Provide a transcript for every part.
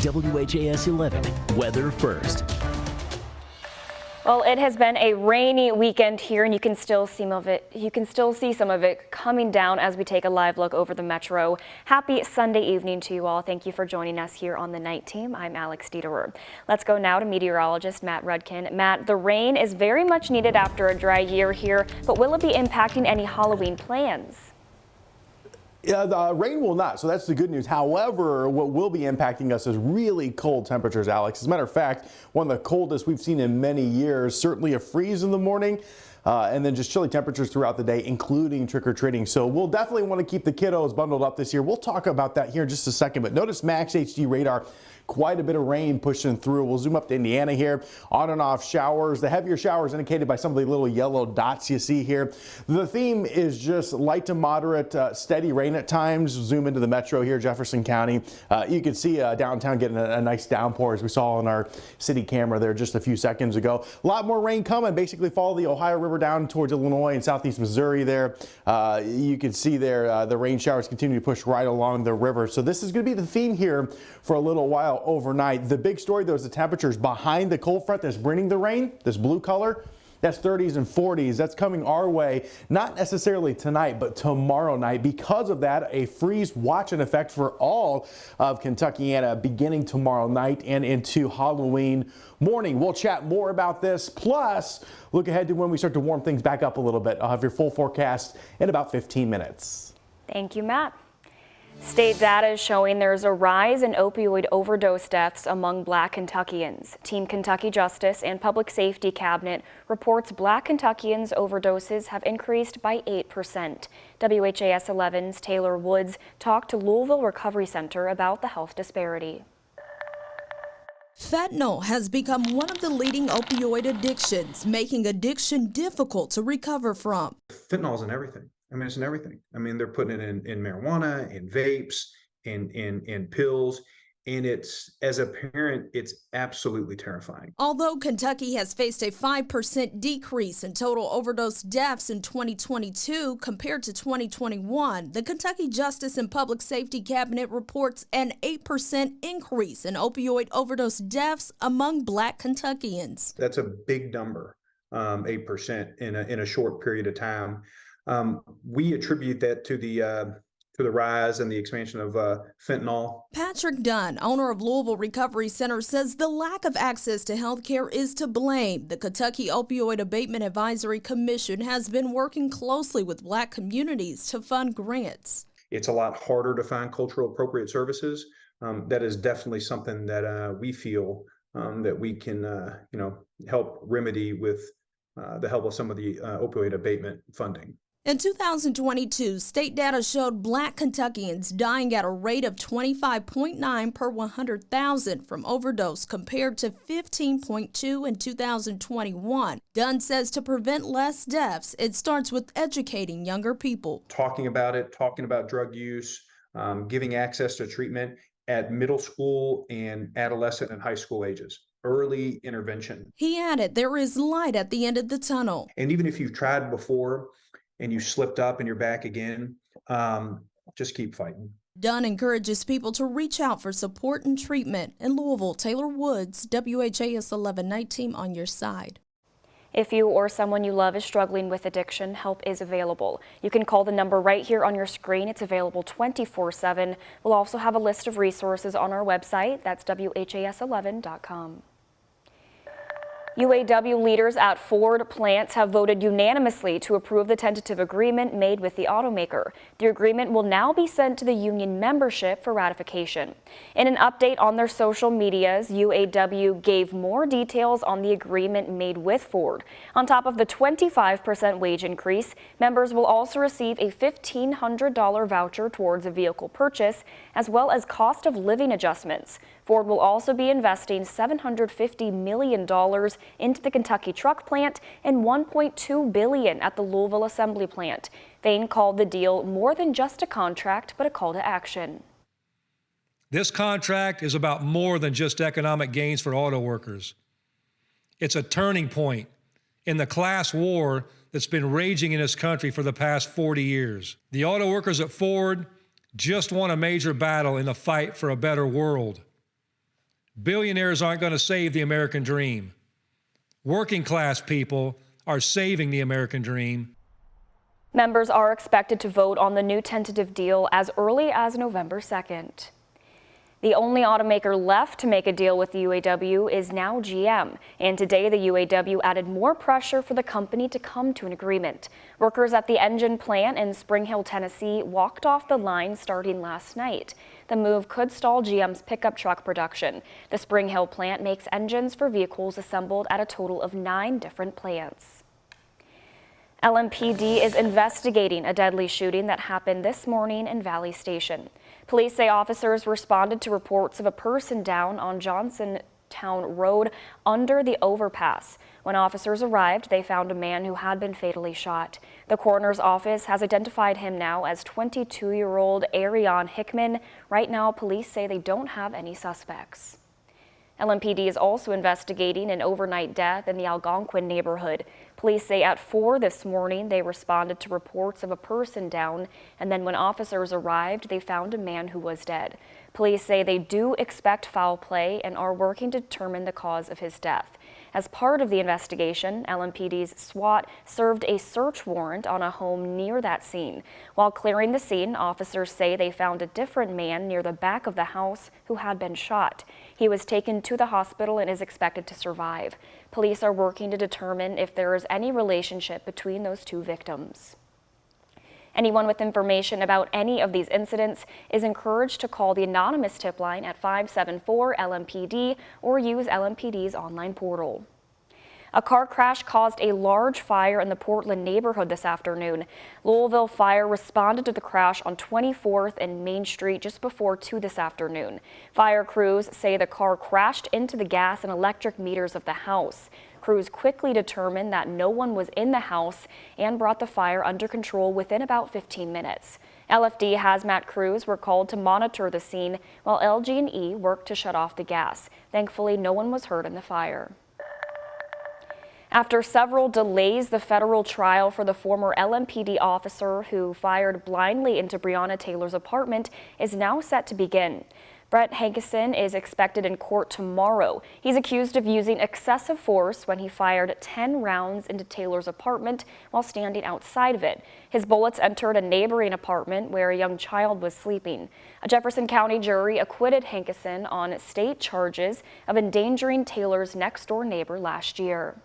WHAS 11 Weather First. Well, it has been a rainy weekend here, and you can still see some of it coming down as we take a live look over the metro. Happy Sunday evening to you all. Thank you for joining us here on the night team. I'm Alex Dieterer. Let's go now to meteorologist Matt Rudkin. Matt, the rain is very much needed after a dry year here, but will it be impacting any Halloween plans? Yeah, the rain will not, so that's the good news. However, what will be impacting us is really cold temperatures, Alex. As a matter of fact, one of the coldest we've seen in many years. Certainly a freeze in the morning, and then just chilly temperatures throughout the day, including trick-or-treating. So we'll definitely want to keep the kiddos bundled up this year. We'll talk about that here in just a second, but notice Max HD radar. Quite a bit of rain pushing through. We'll zoom up to Indiana here. On and off showers. The heavier showers indicated by some of the little yellow dots you see here. The theme is just light to moderate, steady rain at times. Zoom into the metro here, Jefferson County. You can see downtown getting a nice downpour as we saw on our city camera there just a few seconds ago. A lot more rain coming. Basically follow the Ohio River down towards Illinois and southeast Missouri there. You can see there the rain showers continue to push right along the river. So this is going to be the theme here for a little while overnight. The big story, though, is the temperatures behind the cold front that's bringing the rain. This blue color, that's 30s and 40s. That's coming our way, not necessarily tonight, but tomorrow night. Because of that, a freeze watch in effect for all of Kentuckiana beginning tomorrow night and into Halloween morning. We'll chat more about this, plus look ahead to when we start to warm things back up a little bit. I'll have your full forecast in about 15 minutes. Thank you, Matt. State data is showing there's a rise in opioid overdose deaths among Black Kentuckians. Team Kentucky Justice and Public Safety Cabinet reports Black Kentuckians' overdoses have increased by 8%. WHAS 11's Taylor Woods talked to Louisville Recovery Center about the health disparity. Fentanyl has become one of the leading opioid addictions, making addiction difficult to recover from. Fentanyl's in everything. I mean, it's in everything. I mean, they're putting it in marijuana, in vapes, in pills. And it's, as a parent, it's absolutely terrifying. Although Kentucky has faced a 5% decrease in total overdose deaths in 2022 compared to 2021, the Kentucky Justice and Public Safety Cabinet reports an 8% increase in opioid overdose deaths among Black Kentuckians. That's a big number, 8% in a short period of time. We attribute that to the rise and the expansion of fentanyl. Patrick Dunn, owner of Louisville Recovery Center, says the lack of access to health care is to blame. The Kentucky Opioid Abatement Advisory Commission has been working closely with Black communities to fund grants. It's a lot harder to find cultural appropriate services. That is definitely something that we feel that we can help remedy with the help of some of the opioid abatement funding. In 2022, state data showed Black Kentuckians dying at a rate of 25.9 per 100,000 from overdose compared to 15.2 in 2021. Dunn says to prevent less deaths, it starts with educating younger people. Talking about it, talking about drug use, giving access to treatment at middle school and adolescent and high school ages. Early intervention. He added there is light at the end of the tunnel. And even if you've tried before and you slipped up and you're back again, just keep fighting. Dunn encourages people to reach out for support and treatment. In Louisville, Taylor Woods, WHAS 11 Night Team on your side. If you or someone you love is struggling with addiction, help is available. You can call the number right here on your screen. It's available 24/7. We'll also have a list of resources on our website. That's WHAS11.com. UAW leaders at Ford plants have voted unanimously to approve the tentative agreement made with the automaker. The agreement will now be sent to the union membership for ratification. In an update on their social medias, UAW gave more details on the agreement made with Ford. On top of the 25% wage increase, members will also receive a $1,500 voucher towards a vehicle purchase, as well as cost of living adjustments. Ford will also be investing $750 million into the Kentucky truck plant and $1.2 billion at the Louisville assembly plant. Vane called the deal more than just a contract, but a call to action. This contract is about more than just economic gains for auto workers. It's a turning point in the class war that's been raging in this country for the past 40 years. The auto workers at Ford just won a major battle in the fight for a better world. Billionaires aren't going to save the American dream. Working class people are saving the American dream. Members are expected to vote on the new tentative deal as early as November 2nd. The only automaker left to make a deal with the UAW is now GM, and today the UAW added more pressure for the company to come to an agreement. Workers at the engine plant in Spring Hill, Tennessee walked off the line starting last night. The move could stall GM's pickup truck production. The Spring Hill plant makes engines for vehicles assembled at a total of 9 different plants. LMPD is investigating a deadly shooting that happened this morning in Valley Station. Police say officers responded to reports of a person down on Johnsontown Road under the overpass. When officers arrived, they found a man who had been fatally shot. The coroner's office has identified him now as 22-year-old Arion Hickman. Right now, police say they don't have any suspects. LMPD is also investigating an overnight death in the Algonquin neighborhood. Police say at 4 this morning they responded to reports of a person down, and then when officers arrived, they found a man who was dead. Police say they do expect foul play and are working to determine the cause of his death. As part of the investigation, LMPD's SWAT served a search warrant on a home near that scene. While clearing the scene, officers say they found a different man near the back of the house who had been shot. He was taken to the hospital and is expected to survive. Police are working to determine if there is any relationship between those two victims. Anyone with information about any of these incidents is encouraged to call the anonymous tip line at 574-LMPD or use LMPD's online portal. A car crash caused a large fire in the Portland neighborhood this afternoon. Louisville Fire responded to the crash on 24th and Main Street just before 2 this afternoon. Fire crews say the car crashed into the gas and electric meters of the house. Crews quickly determined that no one was in the house and brought the fire under control within about 15 minutes. LFD hazmat crews were called to monitor the scene while LG&E worked to shut off the gas. Thankfully, no one was hurt in the fire. After several delays, the federal trial for the former LMPD officer who fired blindly into Breonna Taylor's apartment is now set to begin. Brett Hankison is expected in court tomorrow. He's accused of using excessive force when he fired 10 rounds into Taylor's apartment while standing outside of it. His bullets entered a neighboring apartment where a young child was sleeping. A Jefferson County jury acquitted Hankison on state charges of endangering Taylor's next-door neighbor last year.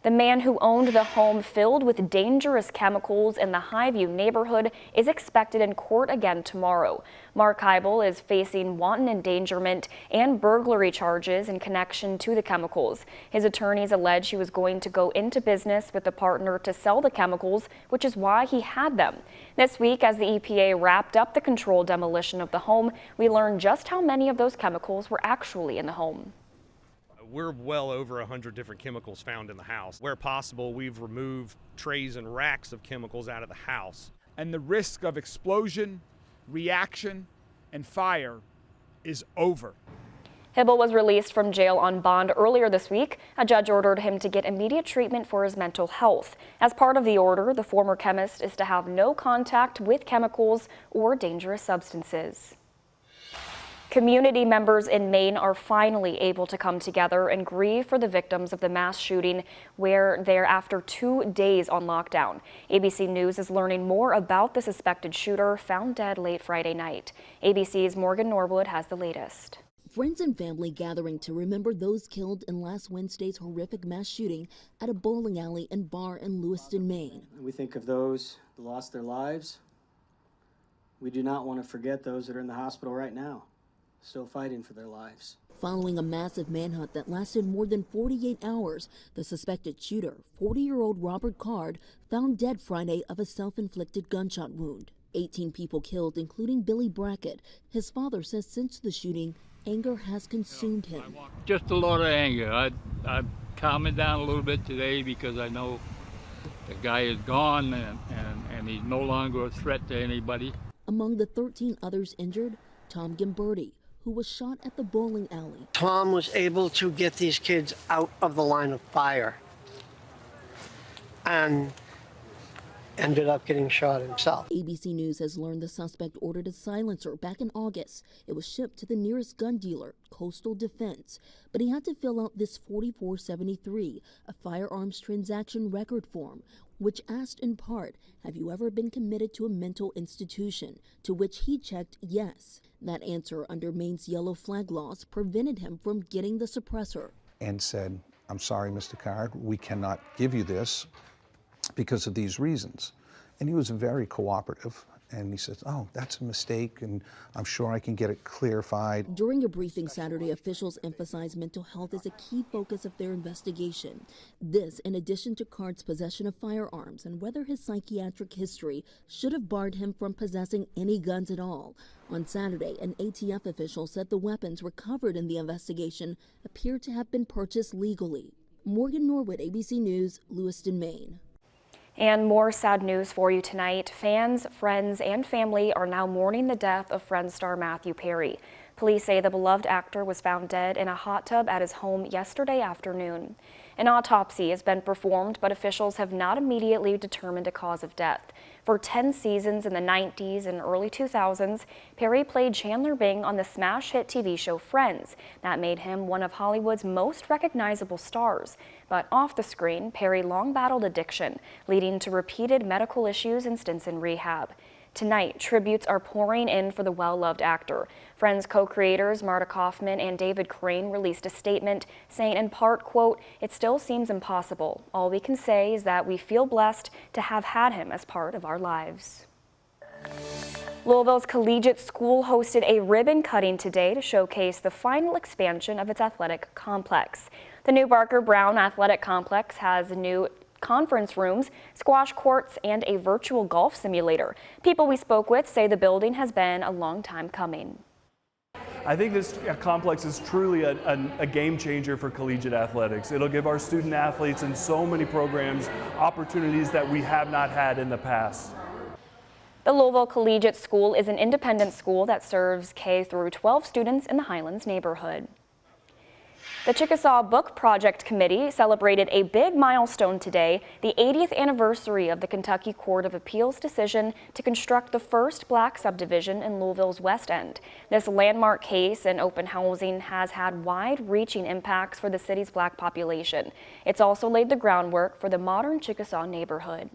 The man who owned the home filled with dangerous chemicals in the Highview neighborhood is expected in court again tomorrow. Mark Heibel is facing wanton endangerment and burglary charges in connection to the chemicals. His attorneys allege he was going to go into business with a partner to sell the chemicals, which is why he had them. This week, as the EPA wrapped up the controlled demolition of the home, we learned just how many of those chemicals were actually in the home. We're well over 100 different chemicals found in the house. Where possible, we've removed trays and racks of chemicals out of the house. And the risk of explosion, reaction, and fire is over. Hibble was released from jail on bond earlier this week. A judge ordered him to get immediate treatment for his mental health. As part of the order, the former chemist is to have no contact with chemicals or dangerous substances. Community members in Maine are finally able to come together and grieve for the victims of the mass shooting where they're after 2 days on lockdown. ABC News is learning more about the suspected shooter found dead late Friday night. ABC's Morgan Norwood has the latest. Friends and family gathering to remember those killed in last Wednesday's horrific mass shooting at a bowling alley and bar in Lewiston, Maine. We think of those who lost their lives. We do not want to forget those that are in the hospital right now, still fighting for their lives. Following a massive manhunt that lasted more than 48 hours, the suspected shooter, 40-year-old Robert Card, found dead Friday of a self-inflicted gunshot wound. 18 people killed, including Billy Brackett. His father says since the shooting, anger has consumed him. Just a lot of anger. I've calmed down a little bit today because I know the guy is gone and he's no longer a threat to anybody. Among the 13 others injured, Tom Gimberti, who was shot at the bowling alley. Tom was able to get these kids out of the line of fire. And ended up getting shot himself. ABC News has learned the suspect ordered a silencer back in August. It was shipped to the nearest gun dealer, Coastal Defense, but he had to fill out this 4473, a firearms transaction record form, which asked in part, have you ever been committed to a mental institution? To which he checked yes. That answer under Maine's yellow flag laws prevented him from getting the suppressor. And said, I'm sorry, Mr. Card, we cannot give you this because of these reasons. And he was very cooperative. And he says, oh, that's a mistake, and I'm sure I can get it clarified. During a briefing Saturday, officials emphasized mental health is a key focus of their investigation. This, in addition to Card's possession of firearms and whether his psychiatric history should have barred him from possessing any guns at all. On Saturday, an ATF official said the weapons recovered in the investigation appear to have been purchased legally. Morgan Norwood, ABC News, Lewiston, Maine. And more sad news for you tonight. Fans, friends, and family are now mourning the death of Friends star Matthew Perry. Police say the beloved actor was found dead in a hot tub at his home yesterday afternoon. An autopsy has been performed, but officials have not immediately determined a cause of death. For 10 seasons in the 90s and early 2000s, Perry played Chandler Bing on the smash hit TV show Friends. That made him one of Hollywood's most recognizable stars. But off the screen, Perry long battled addiction, leading to repeated medical issues and stints in rehab. Tonight, tributes are pouring in for the well-loved actor. Friends co-creators Marta Kaufman and David Crane released a statement saying in part, quote, "It still seems impossible. All we can say is that we feel blessed to have had him as part of our lives." Louisville's Collegiate School hosted a ribbon cutting today to showcase the final expansion of its athletic complex. The new Barker Brown Athletic Complex has new conference rooms, squash courts, and a virtual golf simulator. People we spoke with say the building has been a long time coming. I think this complex is truly a game changer for collegiate athletics. It'll give our student athletes in so many programs opportunities that we have not had in the past. The Louisville Collegiate School is an independent school that serves K through 12 students in the Highlands neighborhood. The Chickasaw Book Project Committee celebrated a big milestone today, the 80th anniversary of the Kentucky Court of Appeals decision to construct the first black subdivision in Louisville's West End. This landmark case in open housing has had wide-reaching impacts for the city's black population. It's also laid the groundwork for the modern Chickasaw neighborhood.